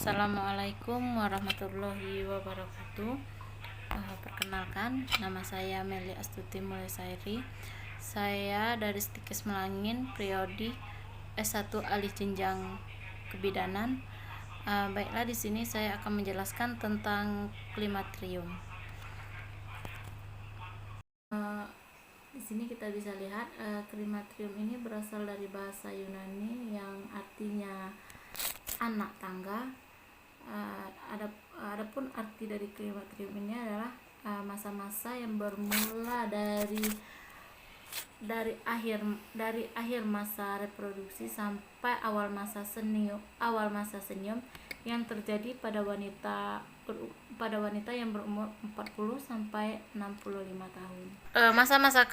Assalamualaikum warahmatullahi wabarakatuh. Perkenalkan, nama saya Meli Astuti Mulyasairi. Saya dari Stikes Melangin, Priodi S1 alih jenjang kebidanan. Baiklah, di sini saya akan menjelaskan tentang klimatrium. Di sini kita bisa lihat klimatrium ini berasal dari bahasa Yunani yang artinya anak tangga. Adapun arti dari klimatrium ini adalah masa-masa yang bermula dari akhir masa reproduksi sampai awal masa senium yang terjadi pada wanita yang berumur 40 sampai 65 tahun. Masa-masa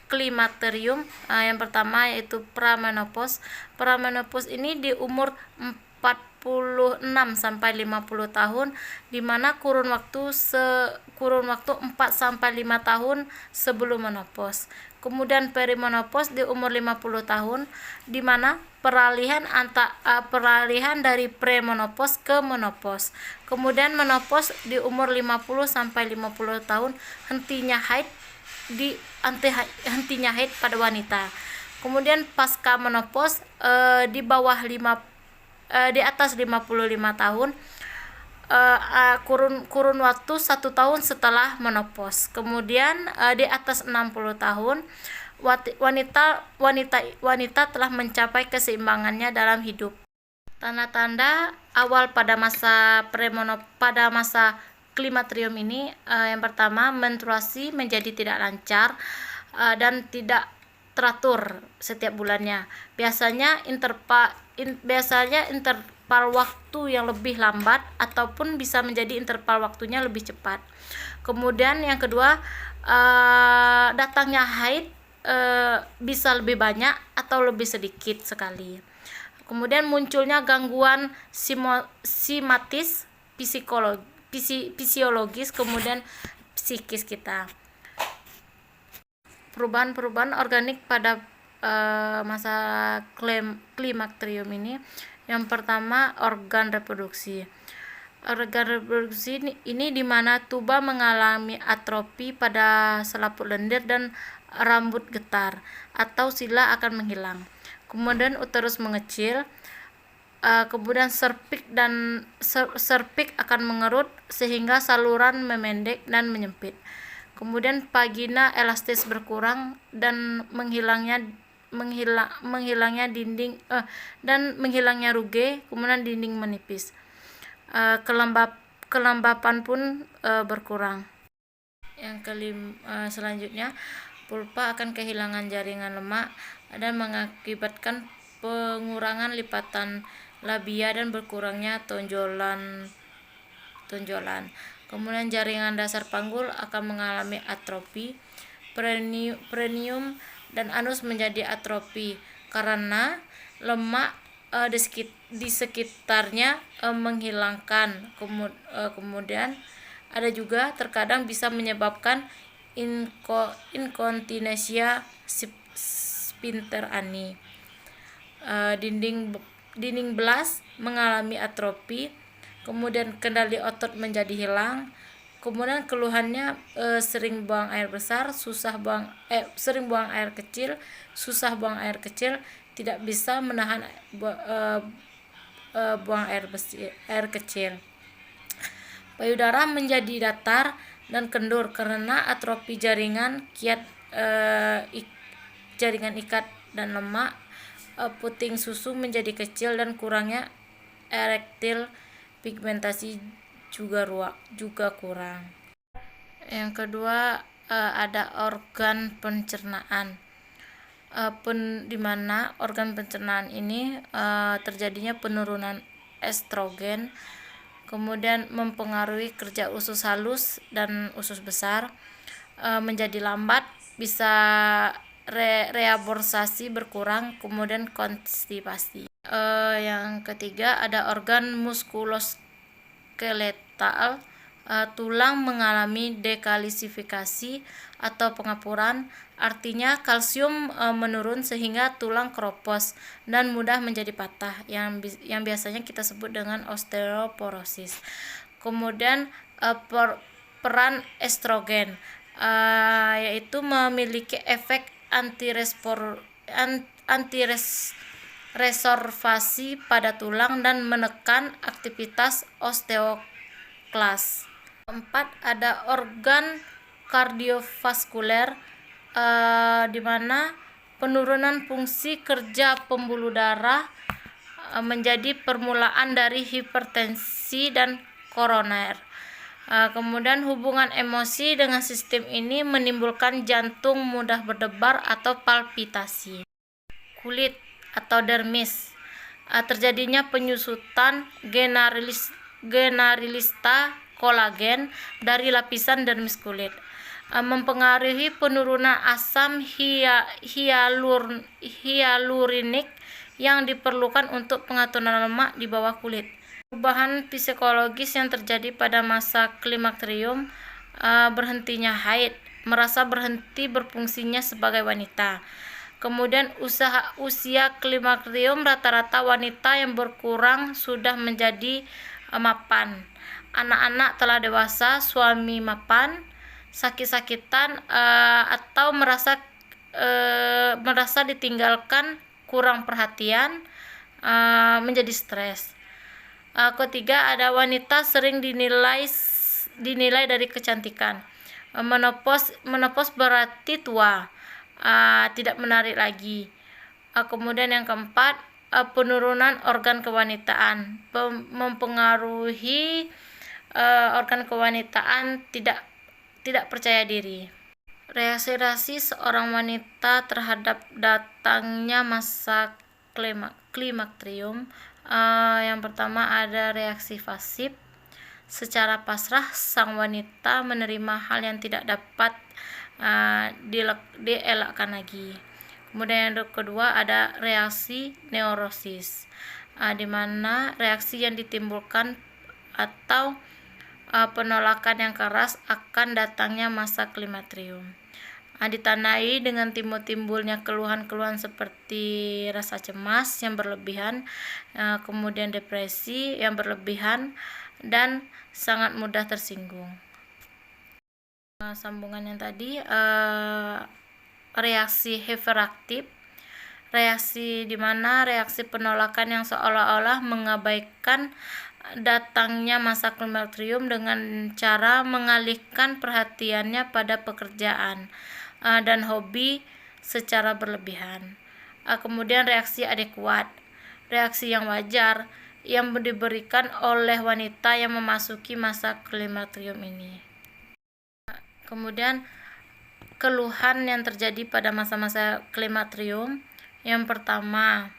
klimaterium yang pertama yaitu pramenopause. Pramenopause ini di umur 46 sampai 50 tahun, di mana kurun waktu 4 sampai 5 tahun sebelum menopause. Kemudian perimenopause di umur 50 tahun, di mana peralihan dari premenopause ke menopause. Kemudian menopause di umur 50 sampai 50 tahun, hentinya haid pada wanita. Kemudian pasca menopause di atas 55 tahun, kurun waktu 1 tahun setelah menopause. Kemudian di atas 60 tahun wanita telah mencapai keseimbangannya dalam hidup. Tanda-tanda awal pada masa klimatrium ini, yang pertama, menstruasi menjadi tidak lancar dan tidak teratur setiap bulannya. Biasanya interval waktu yang lebih lambat ataupun bisa menjadi interval waktunya lebih cepat. Kemudian yang kedua, datangnya haid bisa lebih banyak atau lebih sedikit sekali. Kemudian munculnya gangguan simatis, fisiologis, kemudian psikis kita. Perubahan organik pada masa klimatrium ini, yang pertama, organ reproduksi. Organ reproduksi ini di mana tuba mengalami atrofi pada selaput lendir dan rambut getar atau sila akan menghilang. Kemudian uterus mengecil, kemudian serviks akan mengerut sehingga saluran memendek dan menyempit. Kemudian vagina elastis berkurang dan menghilangnya ruge, kemudian dinding menipis. Kelembapan pun berkurang. Yang selanjutnya, vulva akan kehilangan jaringan lemak dan mengakibatkan pengurangan lipatan labia dan berkurangnya tonjolan. Kemudian jaringan dasar panggul akan mengalami atrofi. Perineum dan anus menjadi atrofi karena lemak di sekitarnya menghilangkan. Kemudian ada juga terkadang bisa menyebabkan inkontinensia sphincter ani. Dinding belas mengalami atrofi. Kemudian kendali otot menjadi hilang. Kemudian keluhannya sering buang air besar, sering buang air kecil, susah buang air kecil, tidak bisa menahan buang air kecil. Payudara menjadi datar dan kendur karena atrofi jaringan ikat dan lemak. Puting susu menjadi kecil dan kurangnya erektil, pigmentasi juga kurang. Yang kedua, ada organ pencernaan, di mana organ pencernaan ini terjadinya penurunan estrogen, kemudian mempengaruhi kerja usus halus dan usus besar, menjadi lambat, bisa reabsorbsi berkurang, kemudian konstipasi. Yang ketiga, ada organ muskuloskeletal, tulang mengalami dekalsifikasi atau pengapuran, artinya kalsium menurun sehingga tulang keropos dan mudah menjadi patah, yang biasanya kita sebut dengan osteoporosis. Kemudian peran estrogen, yaitu memiliki efek antiresorpsi pada tulang dan menekan aktivitas osteoklas. Keempat, ada organ kardiovaskuler, di mana penurunan fungsi kerja pembuluh darah menjadi permulaan dari hipertensi dan koroner. Kemudian hubungan emosi dengan sistem ini menimbulkan jantung mudah berdebar atau palpitasi. Kulit atau dermis, terjadinya penyusutan generalista kolagen dari lapisan dermis kulit, mempengaruhi penurunan asam hyalurinik yang diperlukan untuk pengaturan lemak di bawah kulit. Perubahan psikologis yang terjadi pada masa klimakterium, berhentinya haid, merasa berhenti berfungsinya sebagai wanita. Kemudian usia klimakterium, rata-rata wanita yang berkurang sudah menjadi mapan. Anak-anak telah dewasa, suami mapan, sakit-sakitan, atau merasa ditinggalkan, kurang perhatian, menjadi stres. Ketiga, ada wanita sering dinilai dari kecantikan. Menopause berarti tua, tidak menarik lagi. Kemudian yang keempat, penurunan organ kewanitaan, mempengaruhi organ kewanitaan, tidak percaya diri. Reaksi seorang wanita terhadap datangnya masa klimakterium, yang pertama ada reaksi pasif. Secara pasrah sang wanita menerima hal yang tidak dapat dielakkan lagi. Kemudian yang kedua ada reaksi neurosis, di mana reaksi yang ditimbulkan atau penolakan yang keras akan datangnya masa klimakterium, ditandai dengan timbulnya keluhan-keluhan seperti rasa cemas yang berlebihan, kemudian depresi yang berlebihan, dan sangat mudah tersinggung. Sambungan yang tadi, reaksi hiperaktif, reaksi di mana reaksi penolakan yang seolah-olah mengabaikan datangnya masa klimakterium dengan cara mengalihkan perhatiannya pada pekerjaan dan hobi secara berlebihan. Kemudian reaksi adekuat, reaksi yang wajar yang diberikan oleh wanita yang memasuki masa klimakterium ini. Kemudian keluhan yang terjadi pada masa-masa klimakterium, yang pertama,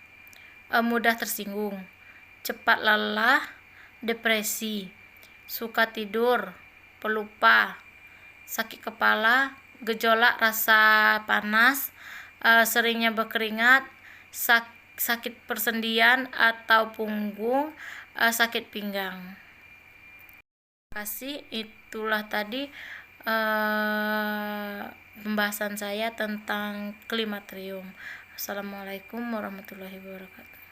mudah tersinggung, cepat lelah, depresi, suka tidur, pelupa, sakit kepala, gejolak rasa panas, seringnya berkeringat, sakit persendian atau punggung, sakit pinggang. Terima kasih, itulah tadi pembahasan saya tentang klimakterium. Assalamualaikum warahmatullahi wabarakatuh.